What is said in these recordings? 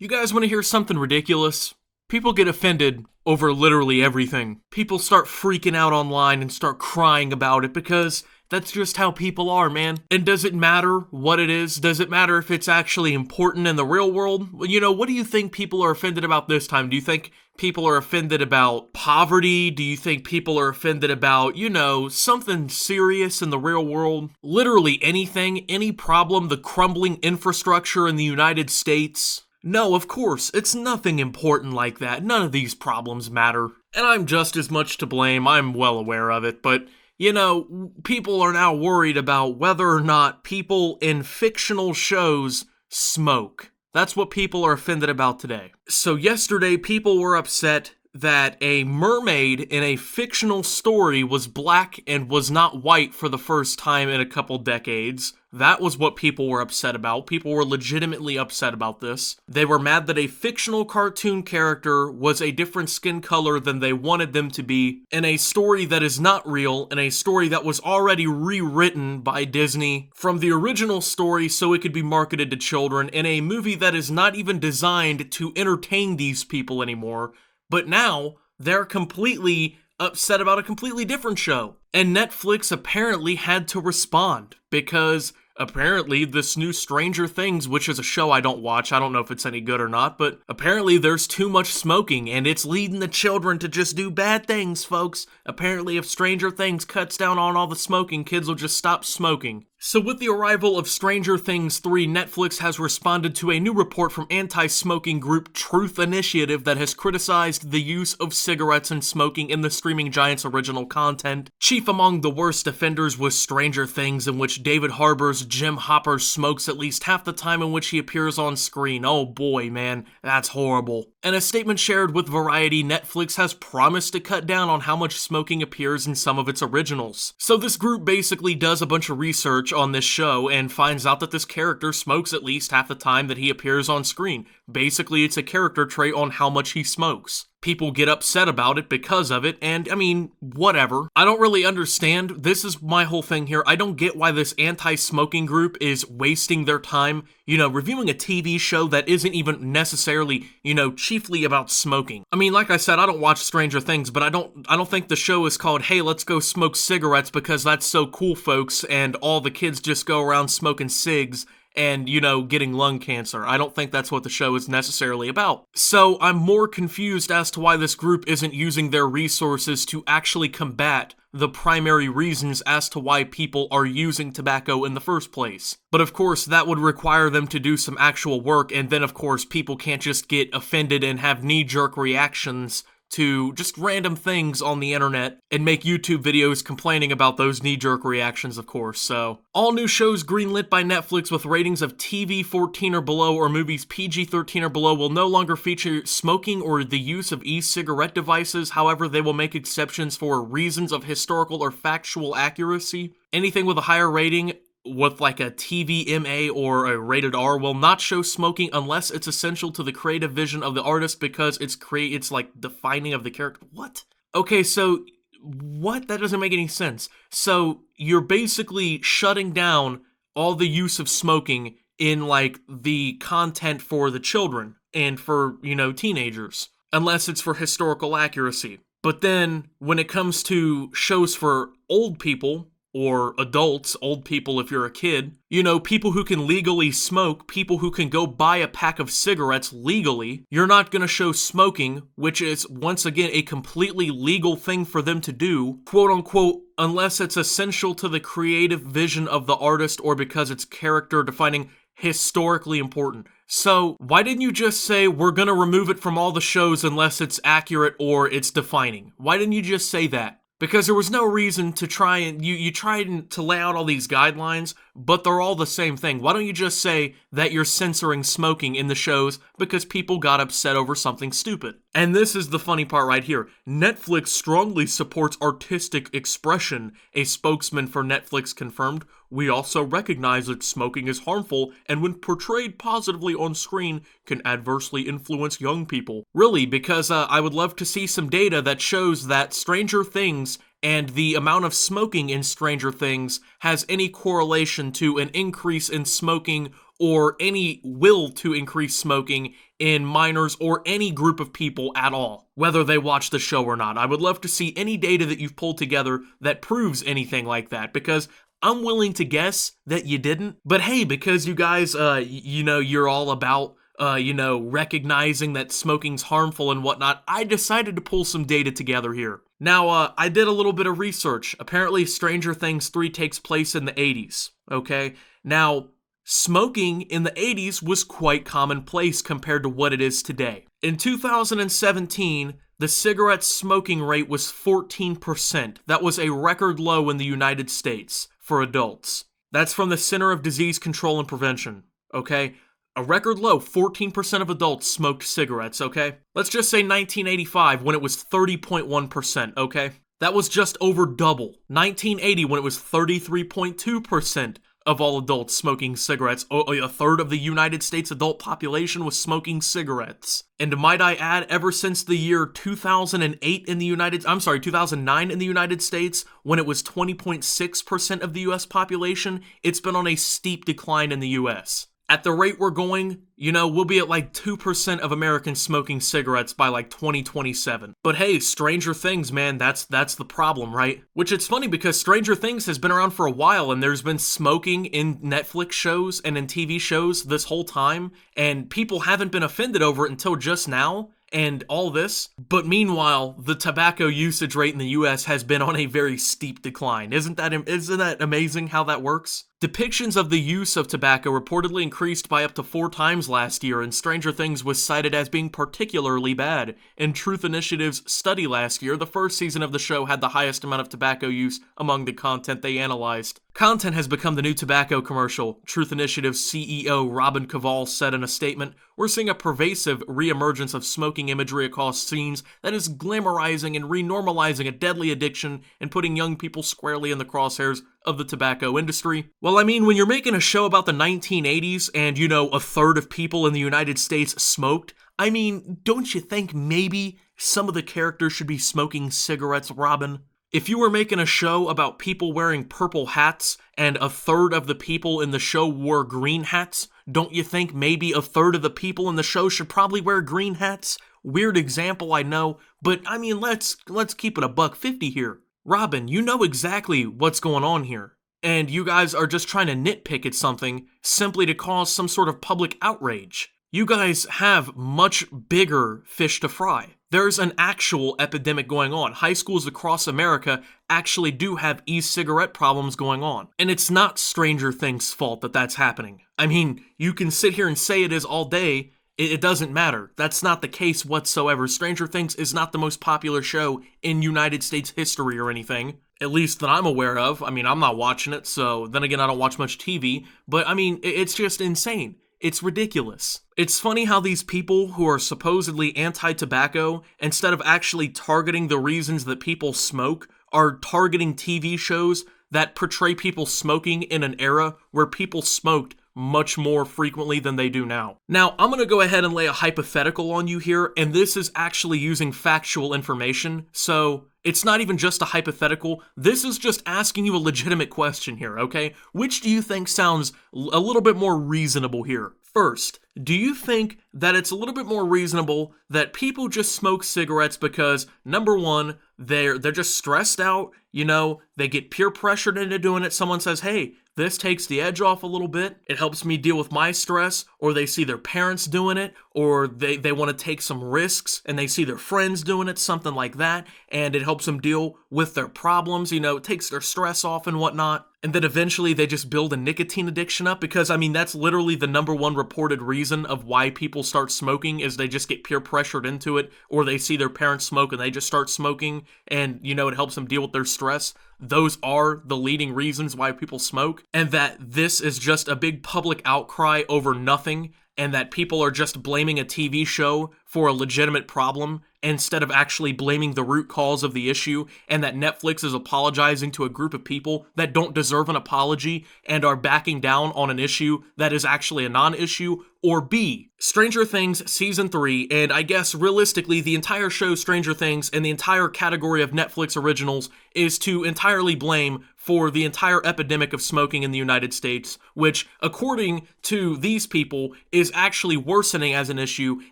You guys want to hear something ridiculous? People get offended over literally everything. People start freaking out online and start crying about it because that's just how people are, man. And does it matter what it is? Does it matter if it's actually important in the real world? You know, what do you think people are offended about this time? Do you think people are offended about poverty? Do you think people are offended about, you know, something serious in the real world? Literally anything, any problem, the crumbling infrastructure in the United States? No, of course, it's nothing important like that. None of these problems matter. And I'm just as much to blame, I'm well aware of it, but, you know, people are now worried about whether or not people in fictional shows smoke. That's what people are offended about today. So yesterday, people were upset that a mermaid in a fictional story was black and was not white for the first time in a couple decades. That was what people were upset about. People were legitimately upset about this. They were mad that a fictional cartoon character was a different skin color than they wanted them to be in a story that is not real, in a story that was already rewritten by Disney from the original story so it could be marketed to children, in a movie that is not even designed to entertain these people anymore. But now, they're completely upset about a completely different show. And Netflix apparently had to respond, because apparently this new Stranger Things, which is a show I don't watch, I don't know if it's any good or not, but apparently there's too much smoking, and it's leading the children to just do bad things, folks. Apparently if Stranger Things cuts down on all the smoking, kids will just stop smoking. So with the arrival of Stranger Things 3, Netflix has responded to a new report from anti-smoking group Truth Initiative that has criticized the use of cigarettes and smoking in the streaming giant's original content. Chief among the worst offenders was Stranger Things, in which David Harbour's Jim Hopper smokes at least half the time in which he appears on screen. Oh boy, man, that's horrible. In a statement shared with Variety, Netflix has promised to cut down on how much smoking appears in some of its originals. So this group basically does a bunch of research on this show and finds out that this character smokes at least half the time that he appears on screen. Basically, it's a character trait on how much he smokes. People get upset about it because of it, and I mean, whatever. I don't really understand. This is my whole thing here. I don't get why this anti-smoking group is wasting their time, you know, reviewing a TV show that isn't even necessarily, you know, chiefly about smoking. I mean, like I said, I don't watch Stranger Things, but I don't think the show is called, hey, let's go smoke cigarettes because that's so cool, folks, and all the kids just go around smoking cigs and, you know, getting lung cancer. I don't think that's what the show is necessarily about. So I'm more confused as to why this group isn't using their resources to actually combat the primary reasons as to why people are using tobacco in the first place. But of course, that would require them to do some actual work, and then of course, people can't just get offended and have knee-jerk reactions to just random things on the internet and make YouTube videos complaining about those knee-jerk reactions, of course. So, all new shows greenlit by Netflix with ratings of TV 14 or below or movies PG-13 or below will no longer feature smoking or the use of e-cigarette devices. However, they will make exceptions for reasons of historical or factual accuracy. Anything with a higher rating with like a TVMA or a rated R will not show smoking unless it's essential to the creative vision of the artist because it's like defining of the character. What? Okay, so what? That doesn't make any sense. So you're basically shutting down all the use of smoking in like the content for the children and for, you know, teenagers, unless it's for historical accuracy. But then when it comes to shows for old people, or adults, old people if you're a kid, you know, people who can legally smoke, people who can go buy a pack of cigarettes legally, you're not going to show smoking, which is, once again, a completely legal thing for them to do, quote-unquote, unless it's essential to the creative vision of the artist or because it's character defining historically important. So, why didn't you just say, we're gonna remove it from all the shows unless it's accurate or it's defining? Why didn't you just say that? Because there was no reason to try and, you tried to lay out all these guidelines, but they're all the same thing. Why don't you just say that you're censoring smoking in the shows because people got upset over something stupid? And this is the funny part right here. Netflix strongly supports artistic expression, a spokesman for Netflix confirmed. We also recognize that smoking is harmful and when portrayed positively on screen can adversely influence young people. Really, because I would love to see some data that shows that Stranger Things and the amount of smoking in Stranger Things has any correlation to an increase in smoking or any will to increase smoking in minors or any group of people at all, whether they watch the show or not. I would love to see any data that you've pulled together that proves anything like that, because I'm willing to guess that you didn't. But hey, because you guys, you're all about recognizing that smoking's harmful and whatnot, I decided to pull some data together here. Now, I did a little bit of research. Apparently, Stranger Things 3 takes place in the 80s, okay? Now, smoking in the 80s was quite commonplace compared to what it is today. In 2017, the cigarette smoking rate was 14%. That was a record low in the United States for adults. That's from the Center of Disease Control and Prevention, okay? A record low, 14% of adults smoked cigarettes, okay? Let's just say 1985 when it was 30.1%, okay? That was just over double. 1980 when it was 33.2% of all adults smoking cigarettes. A third of the United States adult population was smoking cigarettes. And might I add, ever since the year 2009 in the United States, when it was 20.6% of the US population, it's been on a steep decline in the US. At the rate we're going, we'll be at like 2% of Americans smoking cigarettes by like 2027. But hey, Stranger Things, man, that's the problem, right? Which it's funny because Stranger Things has been around for a while and there's been smoking in Netflix shows and in TV shows this whole time, and people haven't been offended over it until just now. And all this, but meanwhile, the tobacco usage rate in the US has been on a very steep decline. Isn't that amazing how that works? Depictions of the use of tobacco reportedly increased by up to 4 times last year, and Stranger Things was cited as being particularly bad. In Truth Initiative's study last year, the first season of the show had the highest amount of tobacco use among the content they analyzed. Content has become the new tobacco commercial, Truth Initiative's CEO Robin Cavall said in a statement. We're seeing a pervasive reemergence of smoking imagery across scenes that is glamorizing and renormalizing a deadly addiction and putting young people squarely in the crosshairs of the tobacco industry. Well, I mean, when you're making a show about the 1980s and, a third of people in the United States smoked, I mean, don't you think maybe some of the characters should be smoking cigarettes, Robin? If you were making a show about people wearing purple hats and a third of the people in the show wore green hats, don't you think maybe a third of the people in the show should probably wear green hats? Weird example, I know, but I mean, let's keep it $1.50 here. Robin, you know exactly what's going on here, and you guys are just trying to nitpick at something simply to cause some sort of public outrage. You guys have much bigger fish to fry. There's an actual epidemic going on. High schools across America actually do have e-cigarette problems going on. And it's not Stranger Things' fault that that's happening. I mean, you can sit here and say it is all day. It doesn't matter. That's not the case whatsoever. Stranger Things is not the most popular show in United States history or anything. At least that I'm aware of. I mean, I'm not watching it, so then again, I don't watch much TV. But I mean, it's just insane. It's ridiculous. It's funny how these people who are supposedly anti-tobacco, instead of actually targeting the reasons that people smoke, are targeting TV shows that portray people smoking in an era where people smoked much more frequently than they do now. Now, I'm going to go ahead and lay a hypothetical on you here, and this is actually using factual information, so it's not even just a hypothetical. This is just asking you a legitimate question here, okay? Which do you think sounds a little bit more reasonable here? First, do you think that it's a little bit more reasonable that people just smoke cigarettes because, number one, they're just stressed out, they get peer pressured into doing it. Someone says, hey, this takes the edge off a little bit. It helps me deal with my stress. Or they see their parents doing it, or they want to take some risks and they see their friends doing it, something like that, and it helps them deal with their problems, it takes their stress off and whatnot. And then eventually they just build a nicotine addiction up because, I mean, that's literally the number one reported reason of why people start smoking is they just get peer pressured into it, or they see their parents smoke and they just start smoking and, it helps them deal with their stress. Those are the leading reasons why people smoke, and that this is just a big public outcry over nothing, and that people are just blaming a TV show for a legitimate problem instead of actually blaming the root cause of the issue, and that Netflix is apologizing to a group of people that don't deserve an apology and are backing down on an issue that is actually a non-issue. Or B, Stranger Things Season 3, and I guess realistically the entire show Stranger Things and the entire category of Netflix originals is to entirely blame for the entire epidemic of smoking in the United States, which, according to these people, is actually worsening as an issue,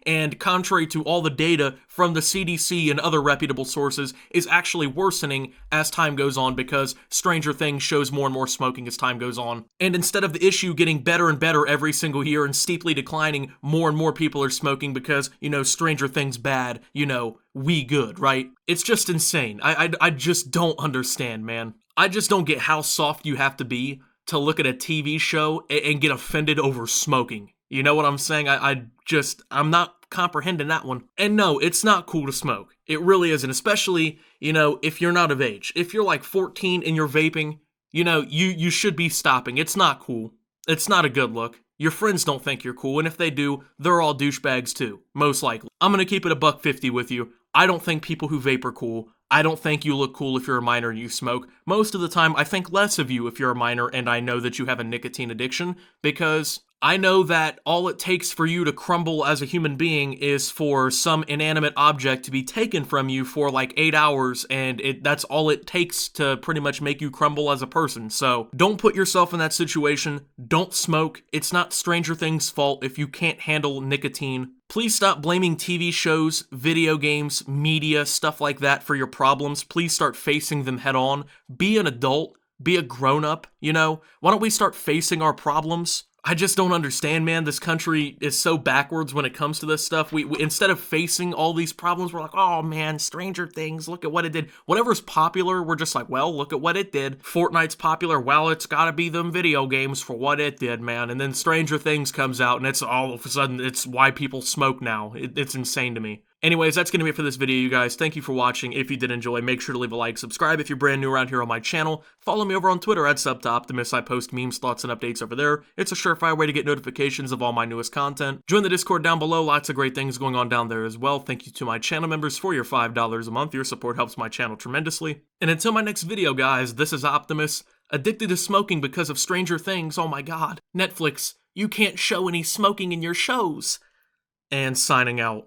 and contrary to all the data from the CDC and other reputable sources, is actually worsening as time goes on because Stranger Things shows more and more smoking as time goes on. And instead of the issue getting better and better every single year and steeply declining, more and more people are smoking because, Stranger Things bad, we good, right? It's just insane. I just don't understand, man. I just don't get how soft you have to be to look at a TV show and get offended over smoking. You know what I'm saying? I'm not comprehending that one. And no, it's not cool to smoke. It really isn't, especially, if you're not of age. If you're like 14 and you're vaping, you should be stopping. It's not cool. It's not a good look. Your friends don't think you're cool, and if they do, they're all douchebags too, most likely. I'm gonna keep it $1.50 with you. I don't think people who vape are cool. I don't think you look cool if you're a minor and you smoke. Most of the time, I think less of you if you're a minor and I know that you have a nicotine addiction, because I know that all it takes for you to crumble as a human being is for some inanimate object to be taken from you for like 8 hours, and that's all it takes to pretty much make you crumble as a person. So don't put yourself in that situation. Don't smoke. It's not Stranger Things' fault if you can't handle nicotine. Please stop blaming TV shows, video games, media, stuff like that for your problems. Please start facing them head on. Be an adult. Be a grown-up, Why don't we start facing our problems? I just don't understand, man. This country is so backwards when it comes to this stuff. We instead of facing all these problems, we're like, oh man, Stranger Things, look at what it did. Whatever's popular, we're just like, well, look at what it did. Fortnite's popular, well, it's gotta be them video games for what it did, man. And then Stranger Things comes out, and it's all of a sudden, it's why people smoke now. It's insane to me. Anyways, that's going to be it for this video, you guys. Thank you for watching. If you did enjoy, make sure to leave a like, subscribe if you're brand new around here on my channel. Follow me over on Twitter at @SubToOptimus. I post memes, thoughts, and updates over there. It's a surefire way to get notifications of all my newest content. Join the Discord down below. Lots of great things going on down there as well. Thank you to my channel members for your $5 a month. Your support helps my channel tremendously. And until my next video, guys, this is Optimus. Addicted to smoking because of Stranger Things. Oh my god. Netflix, you can't show any smoking in your shows. And signing out.